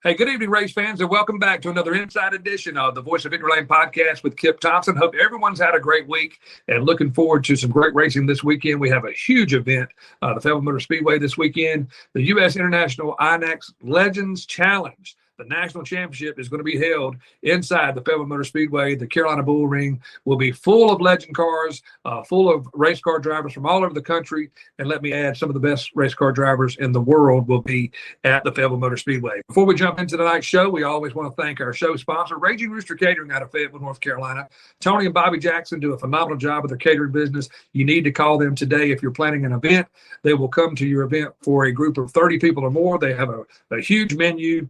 Hey, good evening, race fans, and welcome back to another Inside Edition of the Voice of Victory Lane podcast with Kip Thompson. Hope everyone's had a great week and looking forward to some great racing this weekend. We have a huge event, the Fayetteville Motor Speedway this weekend, the U.S. International INAX Legends Challenge. The national championship is going to be held inside the Fayetteville Motor Speedway. The Carolina Bull Ring will be full of legend cars, full of race car drivers from all over the country. And let me add, some of the best race car drivers in the world will be at the Fayetteville Motor Speedway. Before we jump into tonight's show, we always want to thank our show sponsor, Raging Rooster Catering out of Fayetteville, North Carolina. Tony and Bobby Jackson do a phenomenal job with their catering business. You need to call them today if you're planning an event. They will come to your event for a group of 30 people or more. They have a huge menu.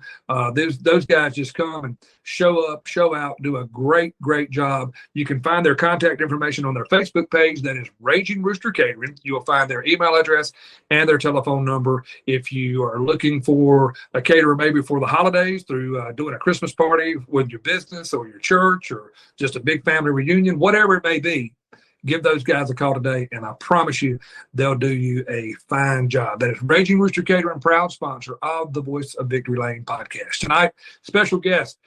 Those guys just come and show up, show out, do a great job. You can find their contact information on their Facebook page. That is Raging Rooster Catering. You will find their email address and their telephone number. If you are looking for a caterer maybe for the holidays, through doing a Christmas party with your business or your church or just a big family reunion, whatever it may be, give those guys a call today, and I promise you they'll do you a fine job. That is Raging Rooster Catering, proud sponsor of the Voice of Victory Lane podcast. Tonight, special guest,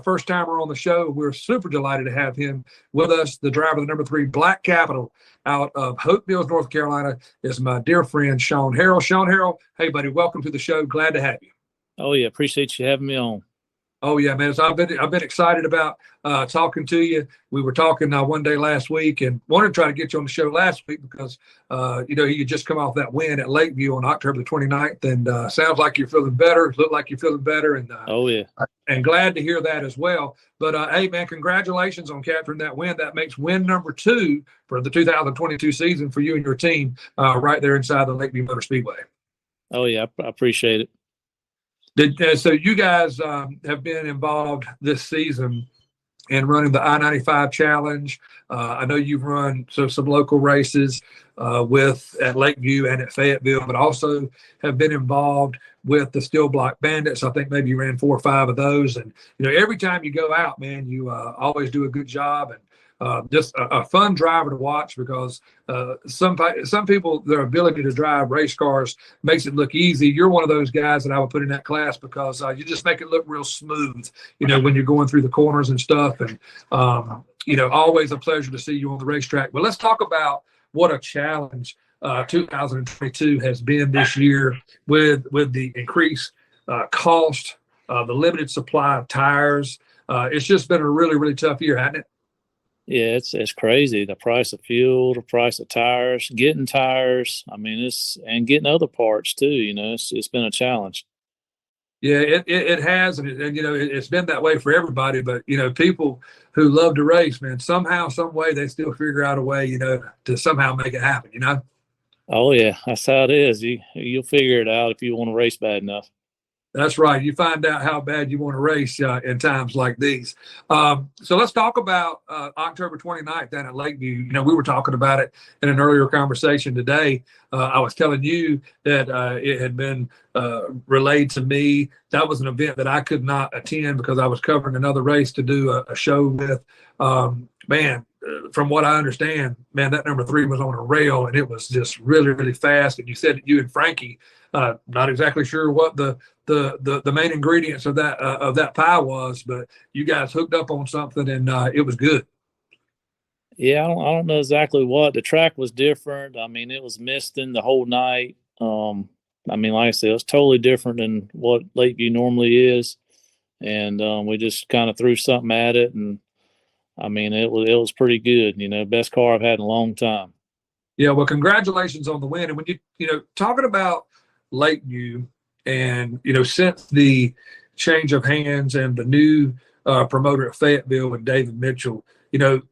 first timer on the show. We're super delighted to have him with us. The driver of the number 3 Black Capital out of Hope Mills, North Carolina, is my dear friend, Sean Harrell. Sean Harrell, hey, buddy, welcome to the show. Glad to have you. Oh, yeah. Appreciate you having me on. Oh yeah, man! So I've been excited about talking to you. We were talking one day last week, and wanted to try to get you on the show last week because you had just come off that win at Lakeview on October the 29th, and sounds like you're feeling better. Look like you're feeling better, and oh yeah, and glad to hear that as well. But hey, man, congratulations on capturing that win. That makes win number 2 for the 2022 season for you and your team right there inside the Lakeview Motor Speedway. Oh yeah, I appreciate it. So you guys have been involved this season in running the I-95 Challenge. I know you've run some local races at Lakeview and at Fayetteville, but also have been involved with the Steel Block Bandits. I think maybe you ran 4 or 5 of those. And every time you go out, man, you always do a good job, and just a fun driver to watch, because some people, their ability to drive race cars makes it look easy. You're one of those guys that I would put in that class, because you just make it look real smooth, when you're going through the corners and stuff. And, always a pleasure to see you on the racetrack. But let's talk about what a challenge 2022 has been this year with the increased cost, the limited supply of tires. It's just been a really tough year, hasn't it? Yeah, it's crazy. The price of fuel, the price of tires, getting tires. I mean, and getting other parts too. It's been a challenge. Yeah, it has, and it's been that way for everybody. But people who love to race, man, somehow, some way, they still figure out a way, to somehow make it happen. Oh yeah, that's how it is. You'll figure it out if you want to race bad enough. That's right. You find out how bad you want to race in times like these. So let's talk about October 29th down at Lakeview. We were talking about it in an earlier conversation today. I was telling you that it had been relayed to me. That was an event that I could not attend because I was covering another race to do a show with. From what I understand, man, that number 3 was on a rail, and it was just really fast. And you said that you and Frankie, not exactly sure what the main ingredients of that pie was, but you guys hooked up on something, and it was good. Yeah, I don't know exactly what. The track was different. I mean, it was misting the whole night. Like I said, it was totally different than what Lakeview normally is, and we just kind of threw something at it, and I mean, it was pretty good. Best car I've had in a long time. Yeah, well, congratulations on the win. And when you talking about Lakeview, and since the change of hands and the new promoter at Fayetteville with David Mitchell,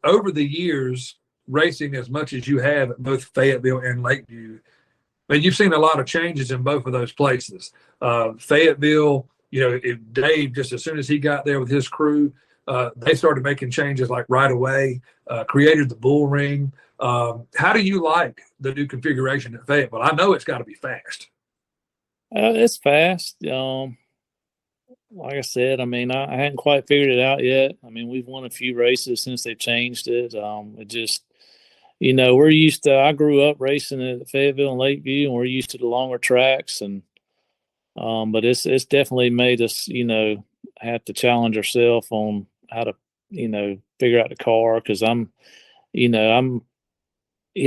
over the years, racing as much as you have at both Fayetteville and Lakeview, and you've seen a lot of changes in both of those places. Fayetteville, Dave, just as soon as he got there with his crew, they started making changes like right away, created the bull ring. How do you like the new configuration at Fayetteville? I know it's got to be fast. It's fast. Like I said, I mean, I hadn't quite figured it out yet. I mean, we've won a few races since they've changed it. It just, we're used to, I grew up racing at Fayetteville and Lakeview, and we're used to the longer tracks. And But it's definitely made us, have to challenge ourselves on how to, figure out the car. Cause I'm you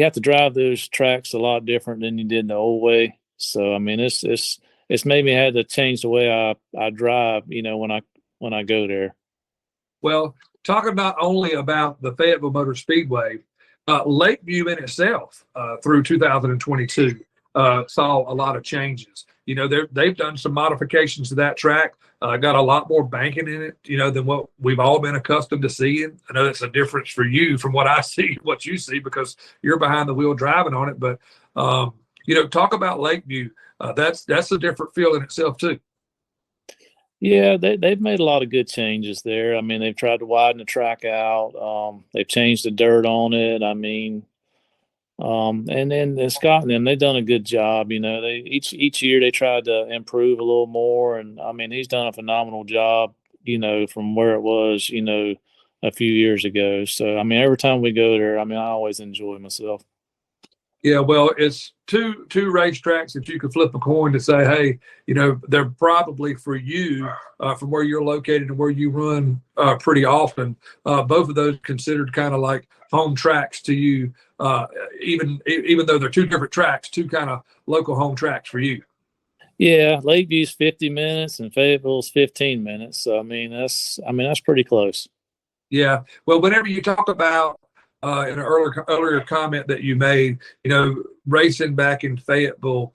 have to drive those tracks a lot different than you did the old way. So, I mean, it's made me had to change the way I drive, when I go there. Well, talking not only about the Fayetteville Motor Speedway, Lakeview in itself through 2022 saw a lot of changes. They've done some modifications to that track. Got a lot more banking in it, than what we've all been accustomed to seeing. I know it's a difference for you from what I see, what you see, because you're behind the wheel driving on it. But talk about Lakeview. That's a different feel in itself too. Yeah, they've made a lot of good changes there. I mean, they've tried to widen the track out. They've changed the dirt on it. I mean, and then Scott and them, they've done a good job. They each year they tried to improve a little more, and I mean, he's done a phenomenal job. From where it was, a few years ago. So I mean, every time we go there, I mean, I always enjoy myself. Yeah, well, it's two racetracks that you could flip a coin to say, hey, they're probably for you from where you're located and where you run pretty often. Both of those considered kind of like home tracks to you, even though they're two different tracks, two kind of local home tracks for you. Yeah, Lakeview's 50 minutes and Fayetteville's 15 minutes. So that's pretty close. Yeah. Well, whenever you talk about in an earlier comment that you made, racing back in Fayetteville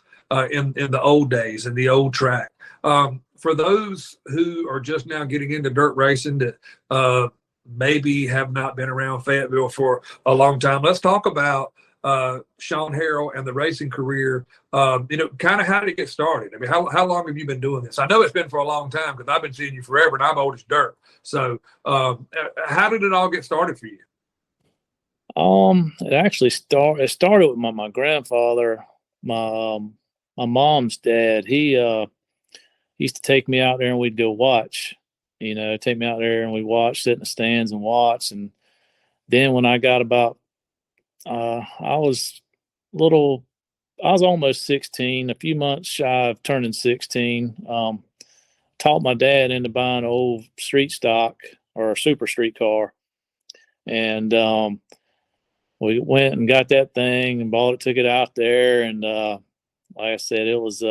in the old days and the old track. For those who are just now getting into dirt racing that maybe have not been around Fayetteville for a long time, let's talk about Sean Harrell and the racing career. Kind of how did it get started? I mean, how long have you been doing this? I know it's been for a long time because I've been seeing you forever and I'm old as dirt. So how did it all get started for you? It started with my grandfather, my mom's dad. He used to take me out there and we'd go watch. Take me out there and we watch, sit in the stands and watch. And then when I got about, I was almost 16, a few months shy of turning 16. Taught my dad into buying an old street stock or a super street car, and we went and got that thing and bought it, took it out there. And like I said, it was,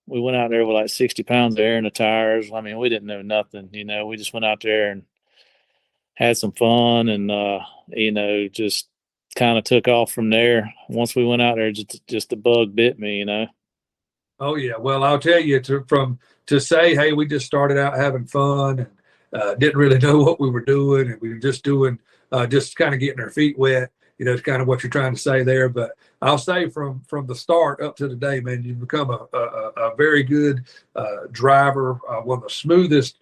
we went out there with like 60 pounds of air in the tires. I mean, we didn't know nothing, we just went out there and had some fun and, just kind of took off from there. Once we went out there, just the bug bit me. Oh yeah. Well, I'll tell you to say, hey, we just started out having fun and didn't really know what we were doing, and we were just doing, just kind of getting our feet wet. It's kind of what you're trying to say there. But I'll say from the start up to today, man, you've become a very good driver, one of the smoothest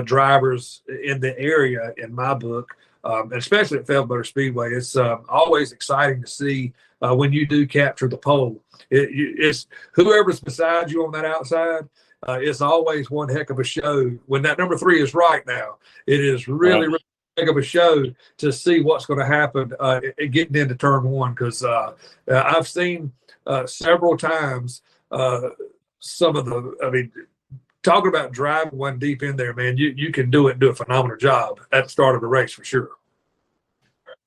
drivers in the area in my book, especially at Fayetteville Motor Speedway. It's always exciting to see when you do capture the pole. It's whoever's beside you on that outside. It's always one heck of a show. When that number 3 is right now, it is really heck of a show to see what's going to happen getting into turn 1, because I've seen several times some of talking about driving one deep in there, man, you can do it and do a phenomenal job at the start of the race for sure.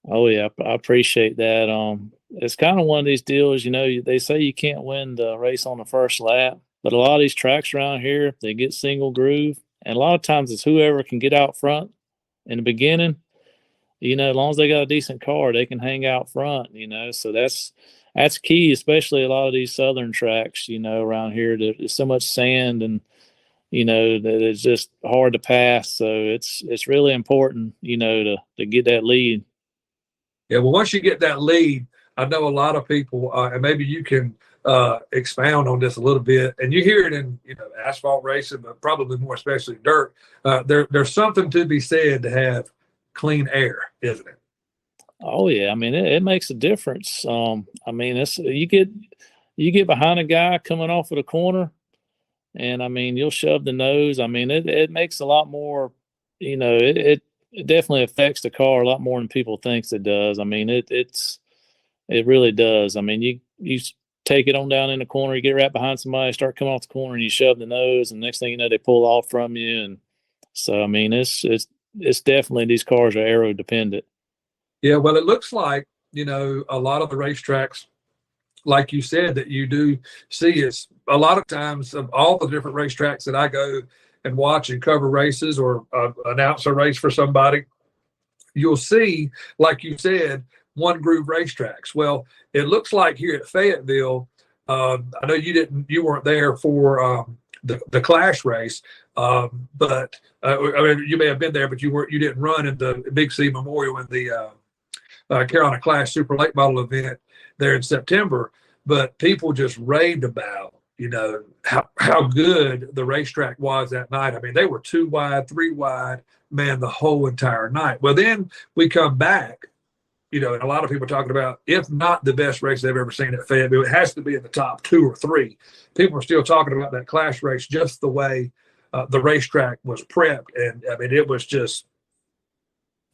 Oh yeah, I appreciate that. It's kind of one of these deals, they say you can't win the race on the first lap, but a lot of these tracks around here, they get single groove, and a lot of times it's whoever can get out front in the beginning. As long as they got a decent car, they can hang out front. So that's key, especially a lot of these southern tracks. Around here, there's so much sand and that it's just hard to pass. So it's really important, to get that lead. Yeah, well, once you get that lead, I know a lot of people, and maybe you can expound on this a little bit. And you hear it in asphalt racing, but probably more especially dirt. There's something to be said to have clean air, isn't it? Oh yeah, I mean it makes a difference. I mean it's you get behind a guy coming off of the corner, and I mean you'll shove the nose. I mean it makes a lot more. It definitely affects the car a lot more than people thinks it does. I mean it really does. I mean you take it on down in the corner. You get right behind somebody, start coming off the corner, and you shove the nose, and next thing you know, they pull off from you. And so, I mean, it's definitely, these cars are aero dependent. Yeah, well, it looks like, a lot of the racetracks, like you said, that you do see is a lot of times of all the different racetracks that I go and watch and cover races or announce a race for somebody, you'll see, like you said, one groove racetracks. Well, it looks like here at Fayetteville, I know you weren't there for the Clash race, but I mean, you may have been there, but you didn't run in the Big C Memorial in the Carolina Clash Super Late Model event there in September. But people just raved about, how good the racetrack was that night. I mean, they were 2 wide, 3 wide, man, the whole entire night. Well, then we come back, and a lot of people talking about, if not the best race they've ever seen at Fayetteville, it has to be in the top 2 or 3. People are still talking about that Clash race, just the way the racetrack was prepped. And I mean, it was just,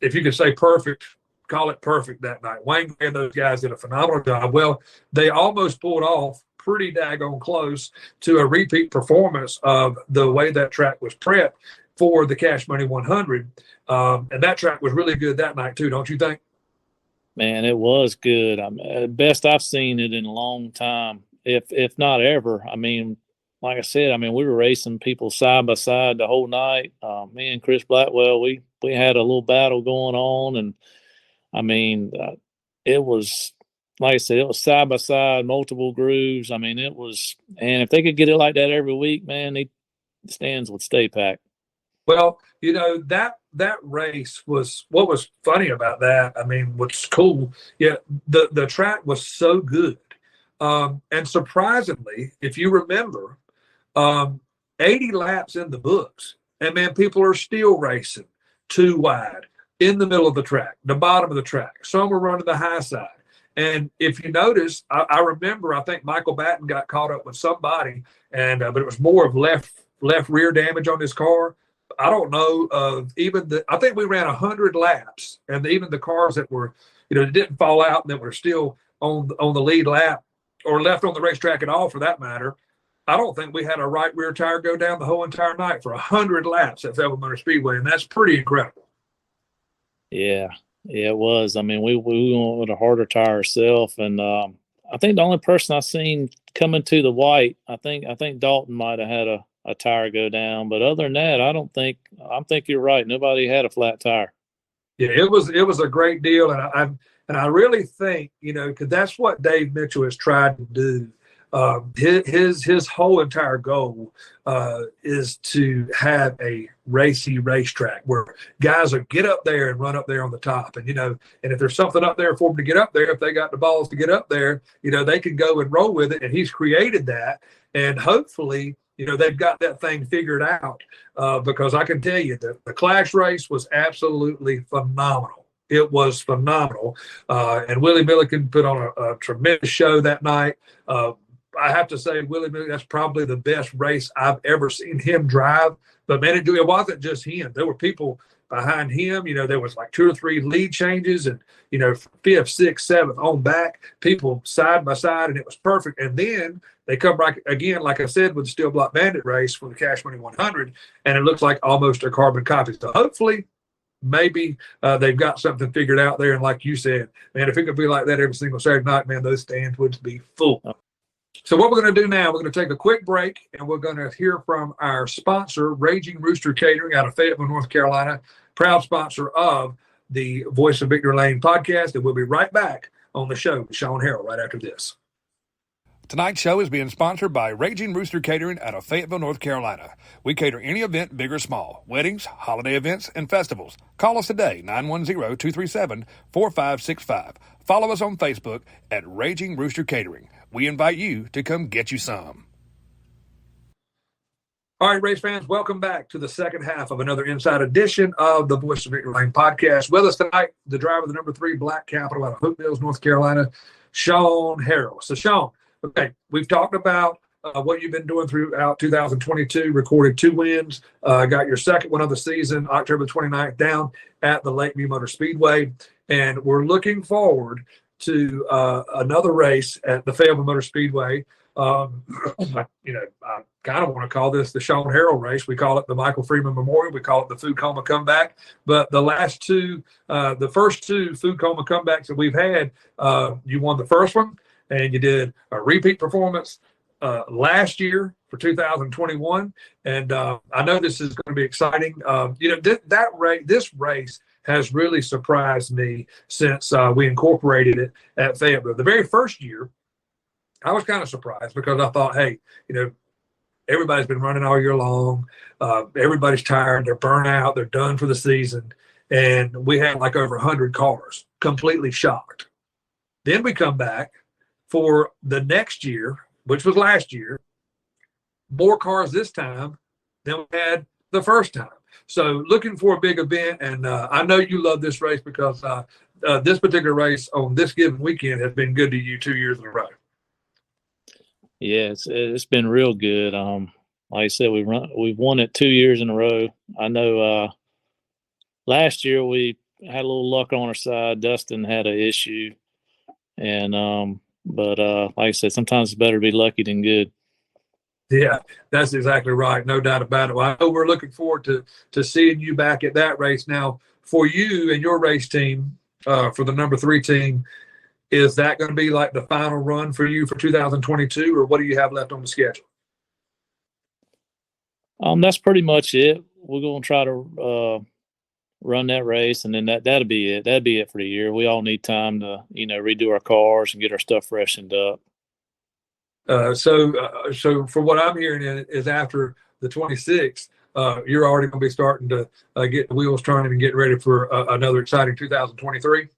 if you could say perfect, call it perfect that night. Wayne and those guys did a phenomenal job. Well, they almost pulled off pretty daggone close to a repeat performance of the way that track was prepped for the Cash Money 100. And that track was really good that night too, don't you think? Man, it was good. I mean, best I've seen it in a long time, if not ever. I mean, like I said, I mean, we were racing people side by side the whole night. Me and Chris Blackwell, we had a little battle going on, and I mean, it was, like I said, it was side by side, multiple grooves. I mean, it was, and if they could get it like that every week, man, the stands would stay packed. Well, that race was, what was funny about that, I mean, what's cool, the track was so good. And surprisingly, if you remember, 80 laps in the books, and man, people are still racing 2 wide in the middle of the track, the bottom of the track. Some were running the high side. And if you notice, I remember, I think Michael Batten got caught up with somebody, and but it was more of left rear damage on his car. I don't know of I think we ran 100 laps, and even the cars that were, didn't fall out and that were still on the lead lap or left on the racetrack at all, for that matter. I don't think we had a right rear tire go down the whole entire night for 100 laps at Fayetteville Motor Speedway, and that's pretty incredible. Yeah, it was. I mean, we went with a harder tire ourselves, and I think the only person I seen coming to the white, I think Dalton might have had a tire go down, but other than that, I think you're right. Nobody had a flat tire. Yeah, it was a great deal, and I really think, because that's what Dave Mitchell has tried to do. His whole entire goal is to have a racy racetrack where guys will get up there and run up there on the top, and and if there's something up there for them to get up there, if they got the balls to get up there, they can go and roll with it. And he's created that, and hopefully, they've got that thing figured out, because I can tell you that the Clash race was absolutely phenomenal. It was phenomenal, and Willie Milliken put on a tremendous show that night. I have to say, Willie Milliken, that's probably the best race I've ever seen him drive. But, man, it wasn't just him. There were people behind him. There was like 2 or 3 lead changes and, 5th, 6th, 7th on back, people side by side, and it was perfect. And then they come back again, like I said, with the Steel Block Bandit race for the Cash Money 100, and it looks like almost a carbon copy. So hopefully, maybe they've got something figured out there. And like you said, man, if it could be like that every single Saturday night, man, those stands would be full. So what we're going to do now, we're going to take a quick break, and we're going to hear from our sponsor, Raging Rooster Catering out of Fayetteville, North Carolina, proud sponsor of the Voice of Victory Lane podcast. And we'll be right back on the show with Sean Harrell right after this. Tonight's show is being sponsored by Raging Rooster Catering out of Fayetteville, North Carolina. We cater any event, big or small, weddings, holiday events, and festivals. Call us today, 910-237-4565. Follow us on Facebook at Raging Rooster Catering. We invite you to come get you some. All right, race fans, welcome back to the second half of another Inside Edition of the Voice of Victory Lane podcast. With us tonight, the driver of the number 3 Black Capital out of Hope Mills, North Carolina, Sean Harrell. So, Sean, okay, we've talked about what you've been doing throughout 2022, recorded 2 wins, got your second one of the season, October 29th, down at the Lakeview Motor Speedway. And we're looking forward to another race at the Fayetteville Motor Speedway. I kind of want to call this the Sean Harrell race. We call it the Michael Freeman Memorial. We call it the Food Coma Comeback. But the first two Food Coma comebacks that we've had, you won the first one, and you did a repeat performance last year for 2021. And I know this is going to be exciting. This race has really surprised me since we incorporated it at Fayetteville. The very first year, I was kind of surprised because I thought, hey, everybody's been running all year long. Everybody's tired. They're burnt out. They're done for the season. And we had like over 100 cars, completely shocked. Then we come back for the next year, which was last year, more cars this time than we had the first time. So looking for a big event. And I know you love this race because this particular race on this given weekend has been good to you 2 years in a row. Yeah, it's been real good. Like I said, we've won it 2 years in a row. I know last year we had a little luck on our side. Dustin had an issue, and but like I said, sometimes it's better to be lucky than good. Yeah, that's exactly right. No doubt about it. Well, I know we're looking forward to seeing you back at that race. Now, for you and your race team, for the number 3 team, is that going to be like the final run for you for 2022, or what do you have left on the schedule? That's pretty much it. We're going to try to run that race, and then that'll be it. That'll be it for the year. We all need time to redo our cars and get our stuff freshened up. So for what I'm hearing is after the 26th, you're already going to be starting to get the wheels turning and get ready for another exciting 2023.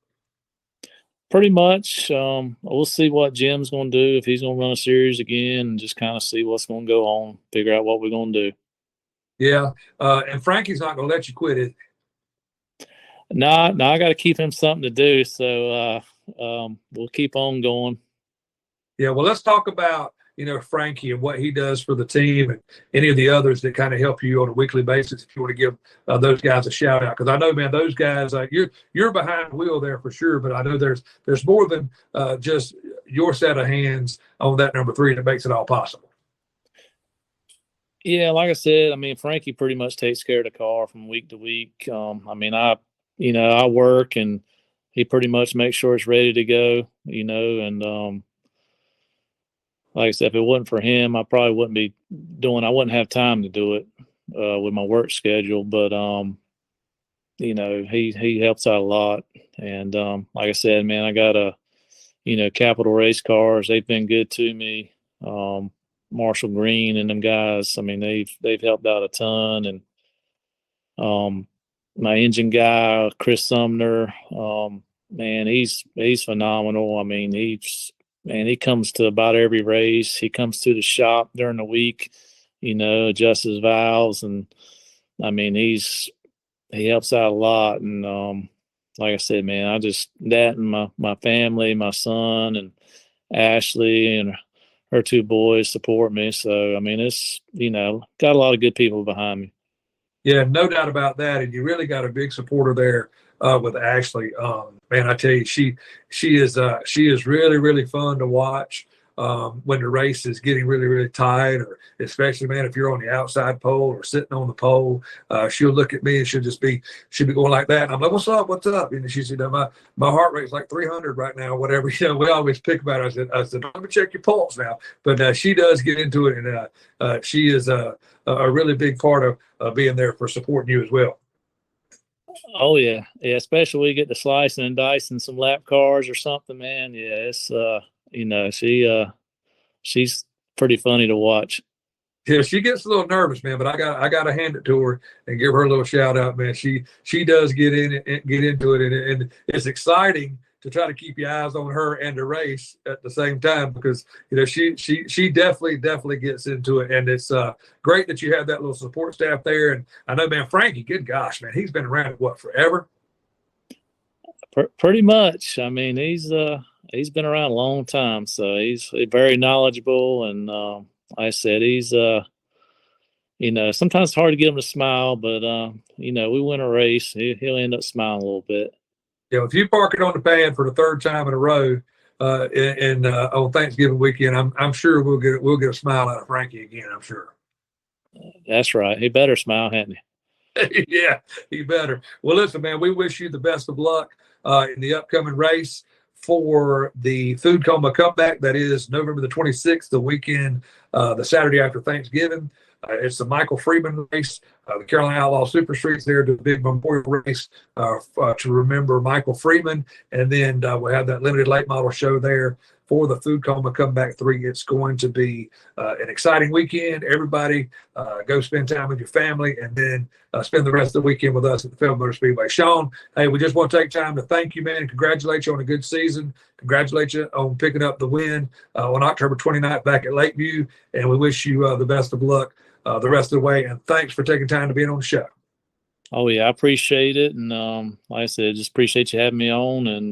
Pretty much. We'll see what Jim's going to do, if he's going to run a series again, and just kind of see what's going to go on, figure out what we're going to do. Yeah. And Frankie's not going to let you quit it. No, I got to keep him something to do. So we'll keep on going. Yeah. Well, let's talk about, Frankie and what he does for the team and any of the others that kind of help you on a weekly basis. If you want to give those guys a shout out, because I know, man, those guys, you're behind the wheel there for sure, but I know there's more than just your set of hands on that number 3 that makes it all possible. Yeah, like I said, Frankie pretty much takes care of the car from week to week. I work, and he pretty much makes sure it's ready to go, and like I said, if it wasn't for him, I probably I wouldn't have time to do it with my work schedule. But, he helps out a lot. And like I said, man, I got Capital Race Cars. They've been good to me. Marshall Green and them guys, they've helped out a ton. And my engine guy, Chris Sumner, man, he's phenomenal. He comes to about every race. He comes to the shop during the week, adjusts his valves, and he helps out a lot. And like I said, man, that and my family, my son and Ashley and her 2 boys support me. So it's got a lot of good people behind me. Yeah, no doubt about that. And you really got a big supporter there with Ashley. Man, I tell you, she is really, really fun to watch when the race is getting really, really tight, or especially, man, if you're on the outside pole or sitting on the pole, she'll look at me and she'll be going like that. And I'm like, what's up? And she said, my heart rate's like 300 right now, whatever. We always pick about it. I said, let me check your pulse now. But she does get into it, and she is a really big part of being there for supporting you as well. Oh yeah, especially when you get to slicing and dicing some lap cars or something, man. Yeah, it's she's pretty funny to watch. Yeah, she gets a little nervous, man, but I got to hand it to her and give her a little shout out, man. She does get into it, and it's exciting to try to keep your eyes on her and the race at the same time, because she definitely gets into it, and it's great that you have that little support staff there. And I know, man, Frankie, good gosh, man, he's been around forever. Pretty much. He's been around a long time, so he's very knowledgeable, and like I said, he's sometimes it's hard to get him to smile, but we win a race, he'll end up smiling a little bit. If you park it on the pad for the third time in a row on Thanksgiving weekend, I'm sure we'll get a smile out of Frankie again. I'm sure. That's right. He better smile, hadn't he? Yeah, he better. Well, listen, man, we wish you the best of luck in the upcoming race for the Food Coma Comeback. That is November the 26th, the weekend, the Saturday after Thanksgiving. It's the Michael Freeman race. The Carolina Outlaw Super Streets there to the big memorial race to remember Michael Freeman. And then we'll have that limited late model show there for the Food Coma Comeback 3. It's going to be an exciting weekend. Everybody go spend time with your family and then spend the rest of the weekend with us at the Fayetteville Motor Speedway. Sean, hey, we just want to take time to thank you, man, and congratulate you on a good season. Congratulate you on picking up the win on October 29th back at Lakeview. And we wish you the best of luck the rest of the way. And thanks for taking time to be on the show. Oh, yeah, I appreciate it. And like I said, just appreciate you having me on. And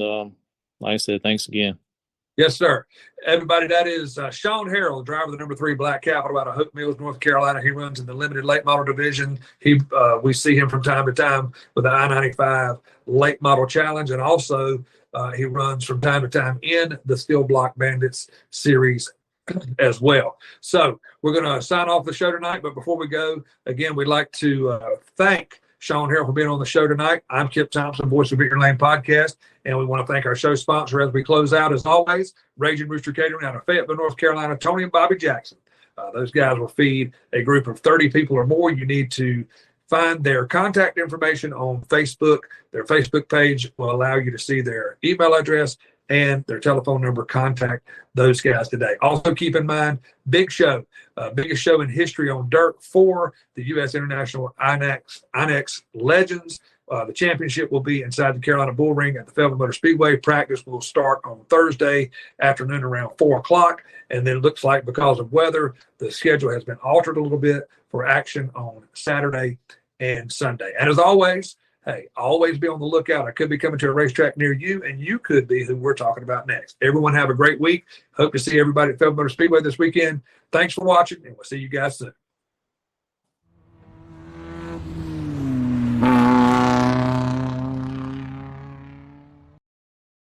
like I said, thanks again. Yes, sir. Everybody, that is Sean Harrell, driver of the number 3 Black Capital out of Hope Mills, North Carolina. He runs in the limited late model division. We see him from time to time with the I-95 late model challenge. And also he runs from time to time in the Steel Block Bandits series as well. So we're going to sign off the show tonight. But before we go, again, we'd like to thank Sean Harrell for being on the show tonight. I'm Kip Thompson, voice of Victory Lane Podcast, and we want to thank our show sponsor as we close out, as always, Raging Rooster Catering out of Fayetteville, North Carolina, Tony and Bobby Jackson. Those guys will feed a group of 30 people or more. You need to find their contact information on Facebook. Their Facebook page will allow you to see their email address and their telephone number. Contact those guys today. Also keep in mind, big show, biggest show in history on dirt for the U.S. International INEX Legends. The championship will be inside the Carolina Bull Ring at the Fayetteville Motor Speedway. Practice will start on Thursday afternoon around 4 o'clock. And then it looks like because of weather, the schedule has been altered a little bit for action on Saturday and Sunday. And as always, hey, always be on the lookout. I could be coming to a racetrack near you, and you could be who we're talking about next. Everyone have a great week. Hope to see everybody at Fayetteville Motor Speedway this weekend. Thanks for watching, and we'll see you guys soon.